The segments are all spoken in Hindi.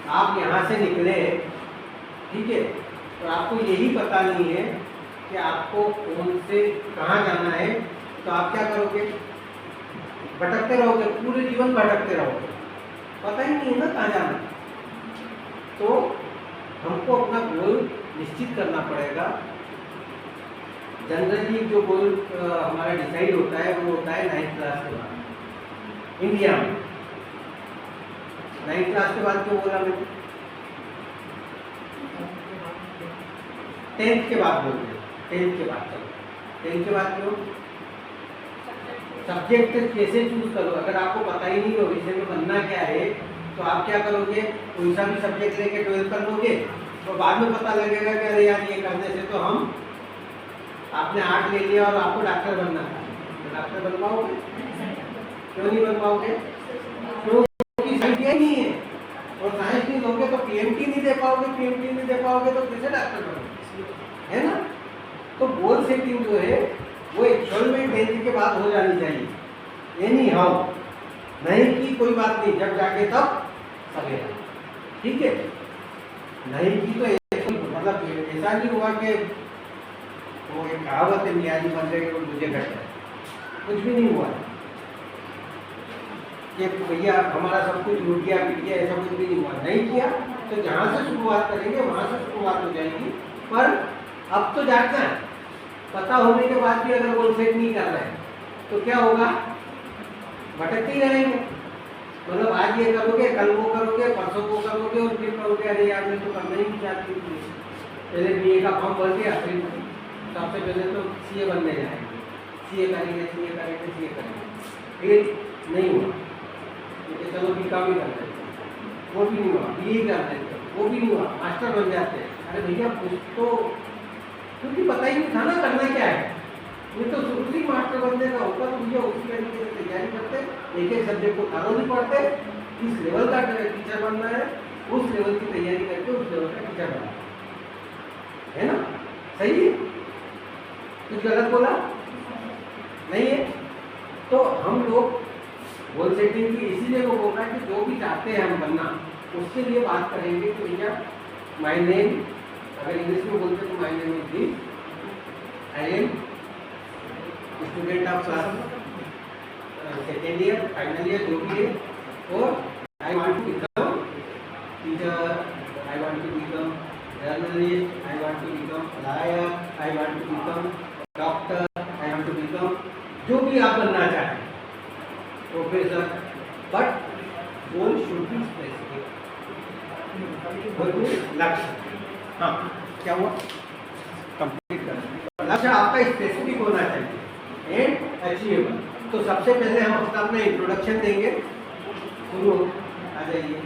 आप यहाँ से निकले, ठीक है, तो आपको यही पता नहीं है कि आपको कौन से कहाँ जाना है, तो आप क्या करोगे? भटकते रहोगे, पूरे जीवन भटकते रहोगे, पता ही नहीं है ना कहाँ जाना। तो हमको अपना गोल निश्चित करना पड़ेगा। जनरली जो गोल हमारा डिसाइड होता है वो होता है 9th क्लास के बाद इंडिया में। 9th क्लास के बाद क्यों बोला मैंने? 10th के बाद बोलते हैं, 10th के बाद। चलो 10th के बाद क्यों? सब्जेक्ट कैसे चूज करो? अगर आपको पता ही नहीं हो विषय में बनना क्या है, तो आप क्या करोगे? कोई सा भी सब्जेक्ट लेके 12th कर लोगे, तो बाद में पता लगेगा कि अरे यार ये करने से तो हम, आपने आर्ट ले लिया और आपको डॉक्टर बनना था, तो डॉक्टर बन पाओगे? क्यों नहीं बन पाओगे? क्योंकि साइंस ही नहीं है, और साइंस नहीं लोगे तो पीएमटी नहीं दे पाओगे, पीएमटी नहीं दे पाओगे तो कैसे डॉक्टर बनोगे, है ना? तो गोल सेटिंग जो है वो एक्चुअल में 10th के बाद हो जानी चाहिए। एनी हाउ, नहीं की कोई बात नहीं, जब जाके तब सवेरा, ठीक है? नहीं की तो मतलब ऐसा नहीं हुआ कि वो एक कहावत है मियाजी बंदे को मुझे घट है, कुछ भी नहीं हुआ कि भैया हमारा सब कुछ लूट गया पीट गया, ऐसा कुछ भी नहीं हुआ। नहीं किया तो जहाँ से शुरुआत करेंगे वहाँ से शुरुआत हो जाएगी। पर अब तो जाना है, पता होने के बाद भी अगर गोल सेट नहीं कर रहे तो क्या होगा? भटकते ही रहेंगे। मतलब आज ये करोगे, कल वो करोगे, परसों को करोगे, और फिर करोगे अरे यार मैं तो करना ही नहीं चाहती थी, पहले बीए का फॉर्म भर दिया, फिर सबसे पहले तो सीए बनने जाएंगे, सीए करेंगे, सीए करेंगे, सीए करेंगे, फिर नहीं हुआ, तो चलो बीकॉम ही कर लेते, वो भी नहीं हुआ, बीए कर लेते, वो भी नहीं हुआ, मास्टर बन जाते हैं। अरे भैया कुछ तो, क्योंकि पता ही नहीं था ना करना क्या है। ये तो शुरू से मास्टर बनने का होता तो भैया उसी तरीके से तैयारी करते, एक एक सब्जेक्ट को थारोली पढ़ते, किस लेवल का टीचर बनना है उस लेवल की तैयारी करके उस लेवल का टीचर बनना है ना? सही है? कुछ गलत बोला नहीं है? तो हम लोग गोल सेटिंग की इसीलिए वो बोल रहा है कि जो भी चाहते हैं हम बनना, उसके लिए बात करेंगे कि भैया माय नेम, अगर इंग्लिश में बोलते तो my name is this, I am student of class second year, final year, जो भी है, और I want to become teacher, I want to become journalist, I want to become lawyer, I want to become doctor, I want to become जो भी आप बनना चाहें, professor, but goal should be specific, लक्ष्य। हाँ क्या हुआ? कंप्लीट करना, लक्ष्य आपका स्पेसिफिक होना चाहिए एंड अचीवेबल। तो सबसे पहले हम अपना इंट्रोडक्शन देंगे। शुरू आ जाइए।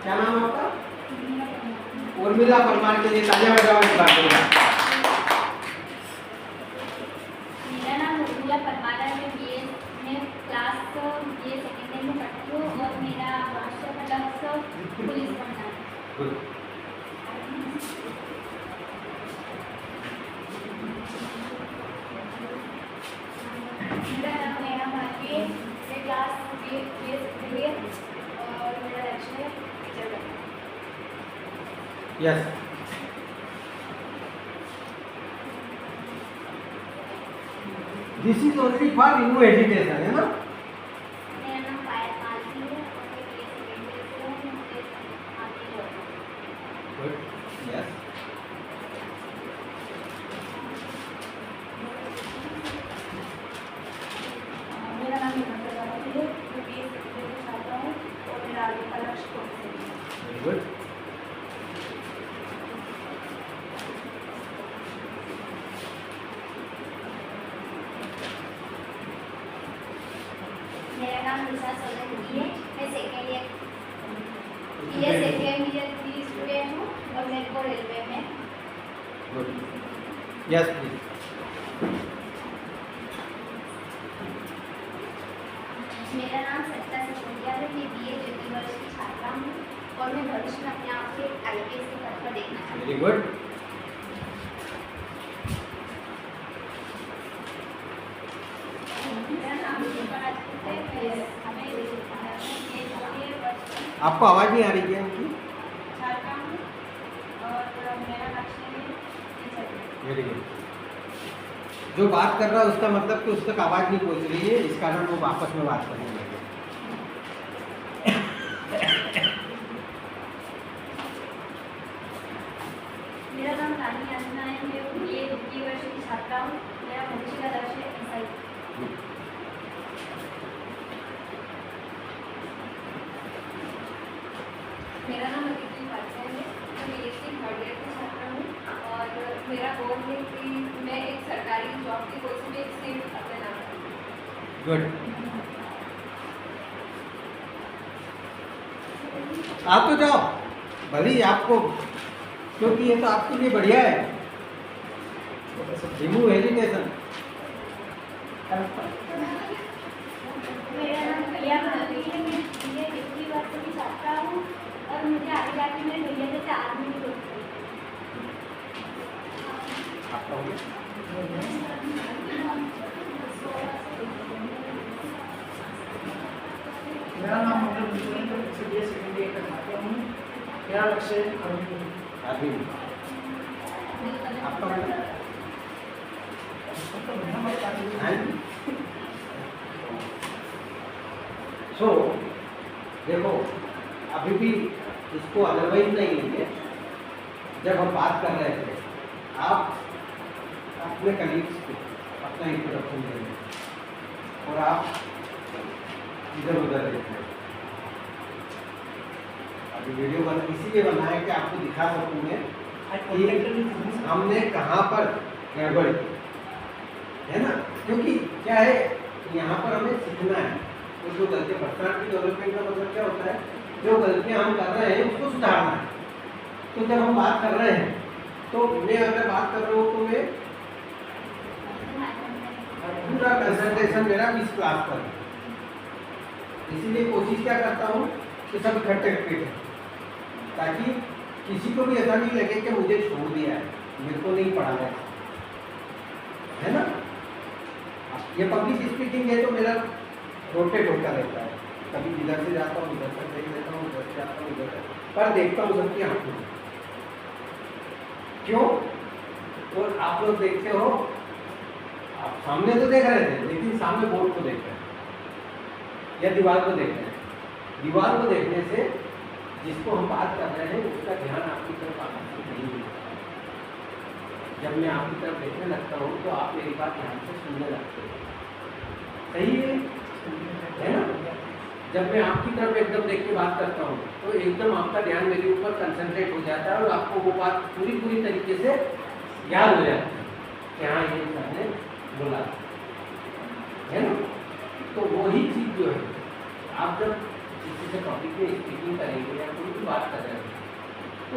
क्या नाम आपका? उर्मिला परमार के लिए तालियां बजाओ इस बार को। मेरा नाम उर्मिला परमार है, मैं क्लास ये सेकेंड ईयर में पढ़ती हूँ और मेरा मास्टर का लक्ष्य पुलिस बनना है। मेरा नाम नैना भारती है, मैं क्लास BA सेकेंड ईयर और मेरा लक्ष्य है टीचर बनना। Yes, this is only for new education, है ना? मेरा नाम पायल मालती है और मैं BA सेकेंड ईयर से हूँ, मुझे आगे जॉब करना है। Good, yes. मेरा नाम हिमांशु भारती है, मैं BA सेकेंड ईयर में छात्रा हूँ और मेरा आगे का लक्ष्य प्रोफेसर है। Very good. मेरा नाम निशा सोलंकी है, मैं second year BA second year की स्टूडेंट हूँ और मेरे को रेलवे में। Good, yes please. मेरा नाम सत्ता सिसोदिया है, मैं BA द्वितीय वर्ष की छात्रा हूँ और मैं भविष्य में अपने आप से IPS के पद पर देखना चाहती हूँ। Very good. मेरा नाम दीपा राजपूत है, मैं हमें ये 4 वर्ष आपको आवाज़ नहीं आ रही है उनकी? छात्रा हूँ और मेरा लक्ष्य है टीचर। Very good. जो बात कर रहा है उसका मतलब कि उस तक आवाज़ नहीं पहुंच रही है, इस कारण वो आपस में बात करने लगे। मेरा नाम रानी अंजना है, मैं ये द्वितीय वर्ष की छात्रा हूँ। मेरा भविष्य का लक्ष्य है एसआई। मेरा नाम अदिति उपाध्याय है, मैं बीएससी थर्ड ईयर की छात्रा हूँ और मेरा गोल है कि मैं एक सरकारी जॉब की कोई सी भी एक स्किल अपने नाम करूँ। गुड। आप तो जाओ, भले ही आपको, क्योंकि ये तो आपके लिए बढ़िया है। Remove hesitation. मेरा नाम प्रिया मालवी है, मैं ये द्वितीय वर्ष की छात्रा हूँ और मुझे आगे जाके मैं भैया जैसे आदमी की सोच रही आपका हो गया? मेरा नाम मंगल मिश्रा है, मैं सीबीए सेकेंड ईयर का छात्र हूँ। मेरा लक्ष्य है आदमी। आपका मतलब? सो देखो, अभी भी इसको अदरवाइज नहीं है। जब हम बात कर रहे थे, आप अपने कलीग्स को अपना इंट्रोडक्शन दे रहे हैं और आप इधर उधर देख रहे हैं। अभी वीडियो इसीलिए बनाया कि आपको दिखा सकूँ मैं कि हमने कहाँ पर गड़बड़ की है ना। क्योंकि क्या है, यहाँ पर हमें सीखना है। तो जो गलतियाँ, पर्सनालिटी डेवलपमेंट का मतलब क्या होता है, जो गलतियाँ हम कर रहे हैं उसको सुधारना है। तो जब हम बात कर रहे हैं, तो मैं अगर बात कर रहा हूँ तो मैं पूरा कंसंट्रेशन मेरा इस क्लास पर है। इसीलिए कोशिश क्या करता हूँ कि सब इकट्ठे इकट्ठे, ताकि किसी को भी ऐसा नहीं लगे कि मुझे छोड़ दिया है, मेरे को नहीं पढ़ाना है ना। ये पब्लिक स्पीकिंग है तो मेरा रोटेट होता रहता है, कभी इधर से जाता हूँ, इधर से देख लेता हूँ, उधर से जाता हूँ, इधर पर देखता हूँ सबकी आंखों में। क्यों? और आप लोग देखते हो, आप सामने तो देख रहे थे लेकिन सामने बोर्ड को देख रहे हैं या दीवार को देख रहे हैं। दीवार को देखने से जिसको हम बात कर रहे हैं उसका ध्यान आपकी तरफ आकर्षित नहीं होता। जब मैं आपकी तरफ देखने लगता हूँ तो आप मेरी बात ध्यान से सुनने लगते हो। सही है ना? जब मैं आपकी तरफ एकदम देख के बात करता हूँ तो एकदम आपका ध्यान मेरे ऊपर कंसंट्रेट हो जाता है और आपको वो बात पूरी तरीके से याद हो जाती है कि हाँ ये सर ने बोला है ना। तो वही चीज़ जो है, आप जब किसी से टॉपिक में स्पीकिंग करेंगे या कोई भी बात कर रहे हैं तो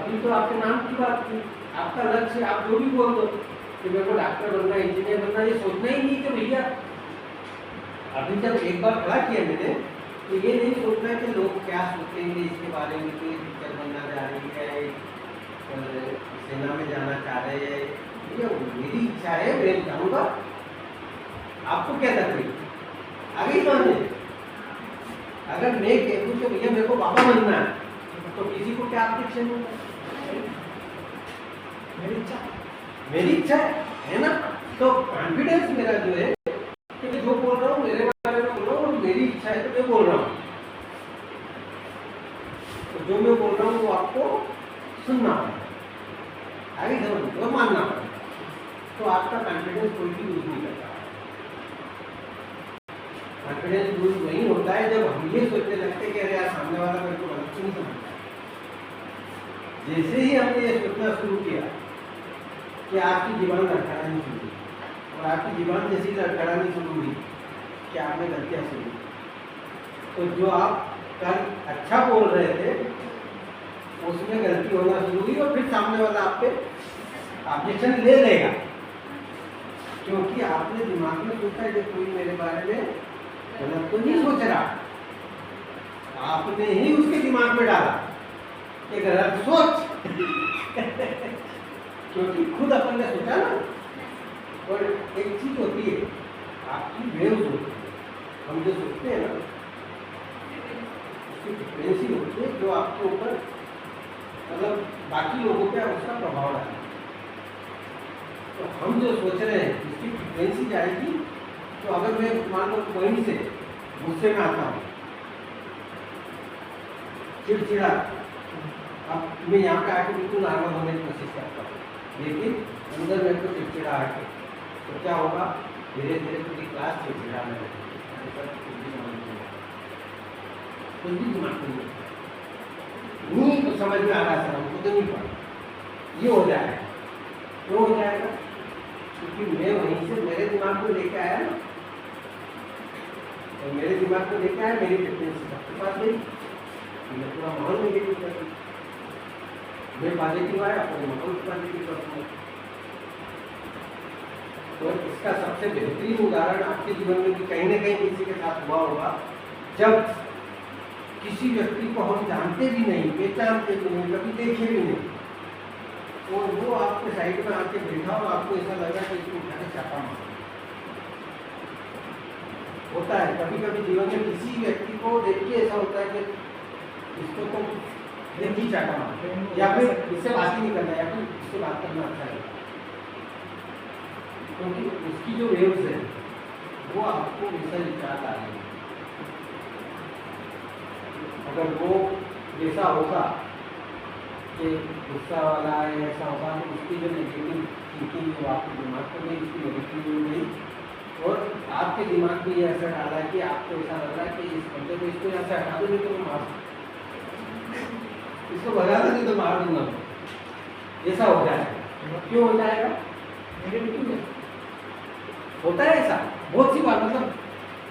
अभी तो आपके नाम की बात थी, आपका लक्ष्य आप जो भी बोल दो कि मेरे को डॉक्टर बनना, इंजीनियर बनना, ये सोचना ही नहीं कि भैया। अभी जब एक बार खड़ा किया मैंने तो ये नहीं सोचना कि लोग क्या सोचेंगे इसके बारे में, कि टीचर बनना चाह रही है, सेना में जाना चाह रहे हैं। ये मेरी इच्छा है, मैं जाऊँगा। आपको क्या तकलीफ आगे समझे? अगर मैं कह दूँ कि भैया मेरे को बाबा बनना है तो किसी को क्या ऑब्जेक्शन होगा? मेरी इच्छा है ना। तो कॉन्फिडेंस मेरा जो है कि मैं जो बोल रहा हूँ मेरे बारे में बोल रहा हूँ और मेरी इच्छा है तो मैं बोल रहा हूँ। तो जो मैं बोल रहा हूँ वो आपको सुनना पड़ेगा, आगे समझ मानना पड़ेगा। तो आपका कॉन्फिडेंस कोई भी यूज नहीं करता। कॉन्फिडेंस यूज वही होता है जब हम ये सोचने लगते हैं कि अरे यार सामने वाला मेरे को गलत नहीं समझता। जैसे ही हमने ये सोचना शुरू किया कि आपकी जीवन लड़खड़ानी शुरू हुई और आपकी जीवन जैसी लड़खड़ानी शुरू हुई कि आपने गलतियाँ सुनी, तो जो आप कल अच्छा बोल रहे थे उसमें गलती होना शुरू हुई और फिर सामने वाला आप पे ऑब्जेक्शन ले लेगा, क्योंकि आपने दिमाग में सोचा है कि कोई मेरे बारे में गलत तो नहीं सोच रहा। आपने ही उसके दिमाग में डाला कि गलत सोच क्योंकि खुद अपन ने सोचा ना। और एक चीज होती है आपकी वेव्स होती है, हम जो सोचते हैं ना उसकी फ्रिक्वेंसी होती है जो आपके ऊपर मतलब बाकी लोगों पे उसका प्रभाव डाले। तो हम जो सोच रहे हैं इसकी फ्रिक्वेंसी जाएगी। तो अगर मैं मान लो कोई से गुस्से में आता हूँ, चिड़चिड़ा, अब मैं यहाँ पे आके बिल्कुल नॉर्मल होने की कोशिश करता हूँ, लेकिन अंदर मेरे को चिड़चिड़ा आके तो क्या होगा, धीरे धीरे पूरी क्लास चिड़चिड़ा में कुछ भी दिमाग नहीं तो समझ में आ रहा है, हमको तो नहीं पड़ा ये हो जाएगा। क्यों हो जाएगा? क्योंकि मैं वहीं से मेरे दिमाग को लेके आया ना, और मेरे दिमाग को लेके आया, मेरी फ्रिक्वेंसी सबके पास गई, मैं पूरा माहौल नेगेटिव कर दूँ। मैं पॉजिटिव आया अपने माहौल पॉजिटिव कर दूँ। तो इसका सबसे बेहतरीन उदाहरण आपके जीवन में भी कहीं ना कहीं किसी के साथ हुआ होगा, जब किसी व्यक्ति को हम जानते भी नहीं, पहचानते भी नहीं, कभी देखे भी नहीं, और वो आपके साइड में आके बैठा और आपको ऐसा लगा कि इसको उठा के चापा मार होता है। कभी कभी जीवन में किसी व्यक्ति को देख के ऐसा होता है कि इसको तो देख ही चाटा मार, या फिर इससे बात ही नहीं करना, या फिर इससे बात करना अच्छा है, क्योंकि उसकी जो वेव्स है वो आपको वैसा विचार आ रही है। अगर वो जैसा होगा कि गुस्सा वाला है, ऐसा होगा तो उसकी जो नेगेटिव थिंकिंग है वो आपके दिमाग को नहीं, उसकी नेगेटिव नहीं, और आपके दिमाग में ये असर डाला है कि आपको ऐसा लग रहा है कि इस बंदे को इसको यहाँ से हटा दो, नहीं तो मैं मार इसको भगा दो, नहीं तो मार दूंगा, ऐसा हो जाएगा। क्यों हो जाएगा? नेगेटिव है, होता है ऐसा बहुत सी बात। मतलब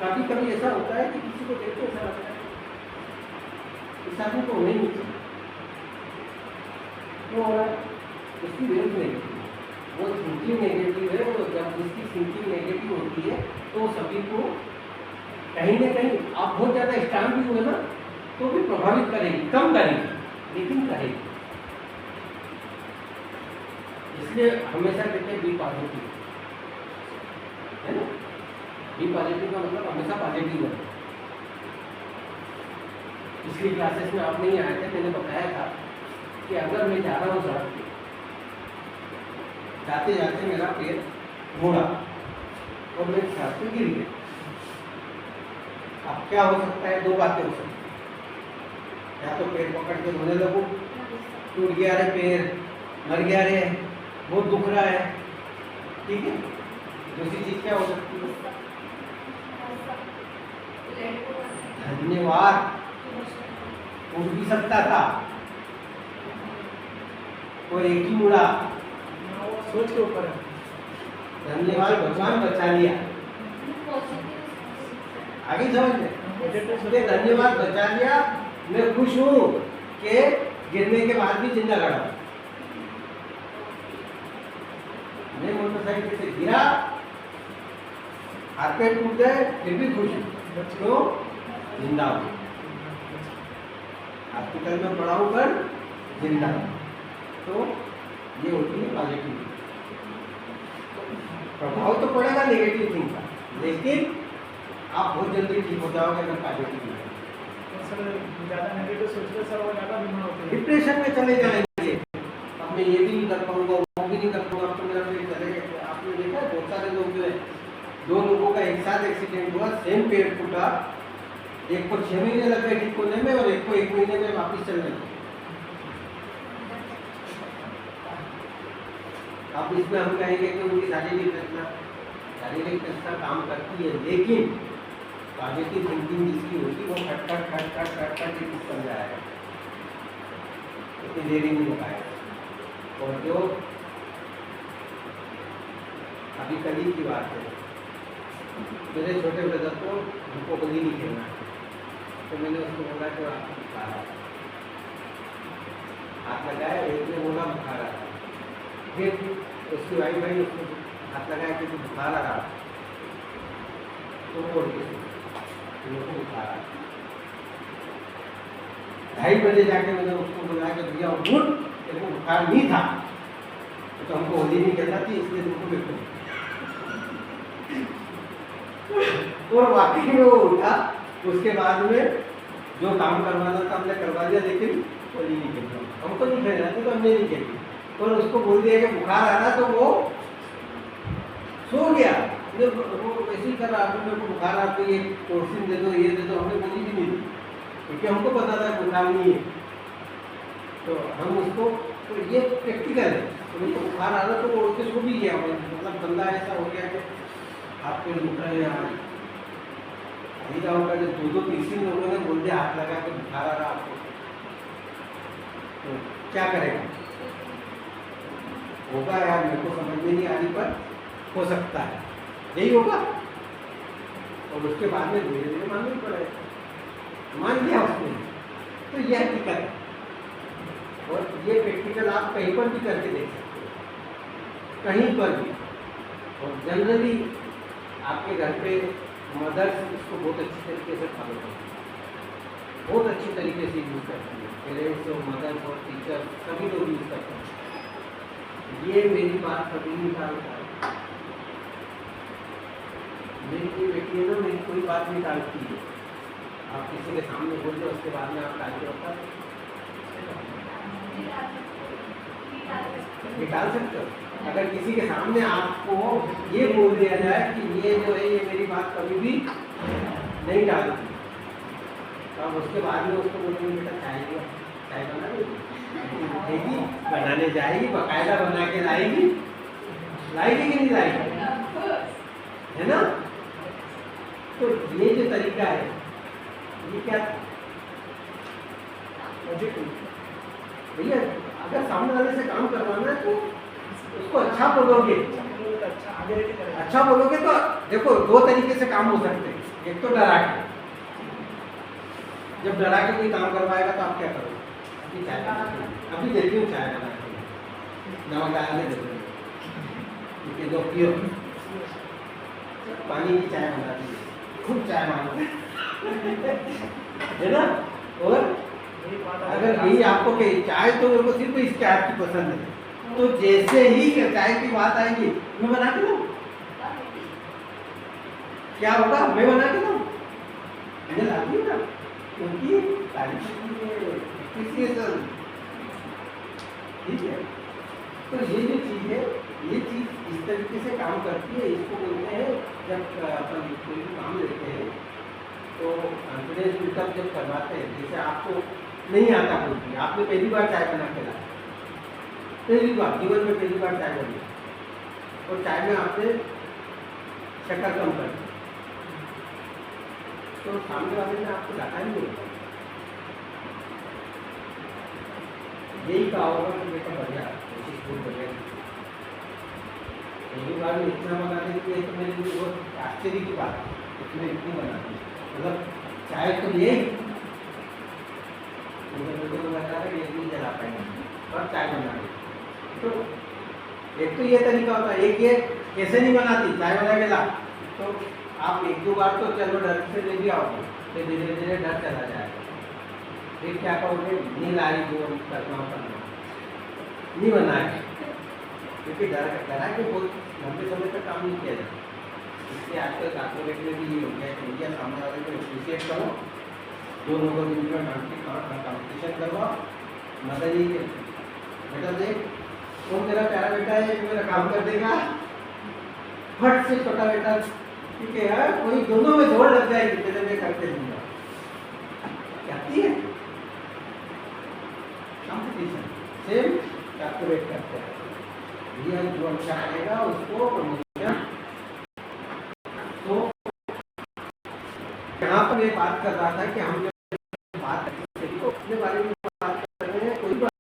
कभी कभी ऐसा होता है कि किसी को देख के ऐसा लगता है इस आदमी को नहीं मिलता, क्यों हो रहा है? उसकी वेव नेगेटिव, वो थिंकिंग नेगेटिव है, और जब उसकी थिंकिंग नेगेटिव होती है तो सभी को कहीं ना कहीं, आप बहुत ज़्यादा स्ट्रांग भी हुए ना तो भी प्रभावित करेगी, कम करेगी, लेकिन करेगी। इसलिए हमेशा कहते हैं बी पॉजिटिव, है ना? बी पॉजिटिव का मतलब हमेशा पॉजिटिव है। पिछली क्लासेस में आप नहीं आए थे, मैंने बताया था कि अगर मैं जा रहा हूँ सड़क पे, जाते जाते मेरा पैर मुड़ा और मैं सड़क पे गिर गया, अब क्या हो सकता है? दो बातें हो सकती है, या तो पैर पकड़ के रोने लगूं, टूट गया रे पैर, मर गया रे, बहुत दुख रहा है, ठीक है। दूसरी चीज क्या हो सकती है? धन्यवाद, उठ भी सकता था, और एक ही मुड़ा, सोच के ऊपर है। धन्यवाद भगवान बचा लिया। आगे समझ में, धन्यवाद बचा लिया, मैं खुश हूँ कि गिरने के बाद भी जिंदा खड़ा हूँ। मैं मोटरसाइकिल से गिरा, हाथ पैर टूट गए, फिर भी खुश हूँ, क्यों? जिंदा हूँ, हॉस्पिटल में पड़ा हूँ पर जिंदा हूँ। तो ये होती है पॉजिटिव। प्रभाव तो पड़ेगा नेगेटिव थिंक का, लेकिन आप बहुत जल्दी ठीक हो जाओगे अगर पॉजिटिव है। सर ज़्यादा नेगेटिव सोचते सर वो ज़्यादा बीमार होते हैं, डिप्रेशन में चले जाएंगे, अब मैं ये भी नहीं कर पाऊंगा, वो भी नहीं कर पाऊंगा, अब तो मेरा पेट चलेगा। आपने देखा है बहुत सारे लोग जो है, दो लोगों का एक साथ एक्सीडेंट हुआ, सेम पेट फूटा, एक को 6 महीने लग गए ठीक होने में और एक को 1 महीने में वापिस चलने में। अब इसमें हम कहेंगे कि उनकी शारीरिक रचना काम करती है, लेकिन पॉजिटिव थिंकिंग जिसकी होगी वो खट खट खट खट खट खट ठीक चल जाएगा, इतनी देरी नहीं लगाएगा। और जो अभी कल ही की बात है, मेरे छोटे ब्रदर को हमको होली नहीं खेलना, तो मैंने उसको बोला कि आपको बुखार आ रहा, हाथ लगाया, एक ने बोला बुखार आ रहा, फिर उसकी वाइफ भाई उसको हाथ लगाया कि बुखार आ रहा, तो बोल के बुखार आ रहा। 2:30 बजे जाके मैंने उसको बोला कि भैया उठ, तेरे को बुखार नहीं था, तो हमको होली नहीं खेलना थी, इसलिए तुमको बिल्कुल। और वाकई में वो उठा, उसके बाद में जो काम करवाना था हमने करवा दिया, लेकिन गोली नहीं खेली, हमको नहीं खेलना थी तो हमने नहीं खेली। और उसको बोल दिया कि बुखार आ रहा तो वो सो गया, वो ऐसे ही कर रहा, आपने मेरे को बुखार आ तो ये कोर्सिन दे दो, ये दे दो, हमने गोली भी नहीं दी क्योंकि हमको पता था बुखार नहीं है। तो हम उसको, तो ये प्रैक्टिकल है, तो उनको बुखार आ रहा तो वो उठ के सो भी गया, मतलब बंदा ऐसा हो गया कि आपके दुख रहे हैं। ऐसा होगा जब 2-3 लोगों ने बोल दिया हाथ लगा के बुखार आ रहा आपको, तो क्या करेगा? होगा यार मेरे को समझ में नहीं आ रही पर हो सकता है, यही होगा। और उसके बाद में धीरे धीरे मानना पड़ेगा, मान लिया उसने, तो यह हकीकत है। और ये प्रैक्टिकल आप कहीं पर भी करके देख सकते हो, कहीं पर भी। और जनरली आपके घर पे मदर्स इसको बहुत अच्छी तरीके से फॉलो करती है, बहुत अच्छी तरीके से यूज़ करती है, पेरेंट्स और मदर्स और टीचर सभी लोग यूज़ करते हैं। ये मेरी बात कभी नहीं टालता है, मेरी कोई बेटी है ना, मेरी कोई बात नहीं टालती है। आप किसी के सामने बोल दो, उसके बाद में आप टालते होता निकाल सकते हो। अगर किसी के सामने आपको ये बोल दिया जाए कि ये जो है ये मेरी बात कभी भी नहीं टालती, तो आप उसके बाद में उसको बोलेंगे बेटा चाय बना देगी, बनाने जाएगी, बाकायदा बना के लाएगी कि नहीं लाएगी, है ना? तो ये जो तरीका है ये क्या था? भैया अगर सामने वाले से काम करवाना है तो उसको अच्छा बोलोगे, अच्छा बोलोगे तो देखो 2 तरीके से काम हो सकते हैं। एक तो डरा के, जब डरा के कोई काम करवाएगा तो आप क्या करोगे? अभी चाय अभी देती हूँ, चाय बना के नमक डालने देते हैं, दो पियो, पानी की चाय बना दी, खूब चाय मांगते है ना। और अगर यही आपको कही चाय तो मेरे को सिर्फ इस चाय की पसंद है, तो जैसे ही चाय की बात आएगी मैं बना के दूँ, क्या होगा? मैं बना के दूँ, मुझे लाती है ना, क्योंकि ठीक है। तो ये जो चीज़ है, ये चीज़ इस तरीके से काम करती है। इसको बोलते हैं जब अपन कोई भी काम लेते हैं तो कॉन्फिडेंस बिल्डअप जब करवाते हैं, जैसे आपको नहीं आता कुछ भी, आपने पहली बार चाय बना के लाया, पहली बार जीवन में पहली बार चाय बनी, और चाय में आपने शक्कर कम कर दी, तो सामने वाले ने आपको डाटा नहीं होगा, यही कहा होगा कि बेटा बढ़िया कोशिश बहुत बढ़िया। पहली बार में इतना बनाने के लिए तो मेरे लिए बहुत आश्चर्य की बात है, इसमें इतनी बना दी, मतलब चाय तो ये बता रहे ये नहीं जला पाएंगे और चाय बना दी। तो एक तो ये तरीका होता है, एक ये कैसे नहीं बनाती चाय बना के ला, तो आप 1-2 बार तो चलो डर से ले भी आओगे, फिर धीरे धीरे डर चला जाएगा, फिर क्या कहोगे? नहीं लाई जो करना नहीं बनाए, क्योंकि डरा के बहुत लंबे समय तक काम नहीं किया जाता। इसलिए आजकल कॉर्पोरेट में भी ये हो गया कि भैया सामने वाले को एप्रिशिएट करो, 2 लोगों के बीच में कॉम्पिटिशन करवाओ, मदद ही बेटा देख कौन तेरा प्यारा बेटा है जो मेरा काम कर देगा, फट से छोटा बेटा, ठीक है यार, कोई दोनों में जोड़ लग जाएगी, पहले मैं करके दूंगा, आती है कॉम्पिटिशन, सेम कॉर्पोरेट करते हैं भैया, जो अच्छा करेगा उसको प्रमोशन। तो यहाँ पर मैं बात कर रहा था कि हम जब बात करते हैं तो अपने बारे में बात कर रहे हैं, कोई बात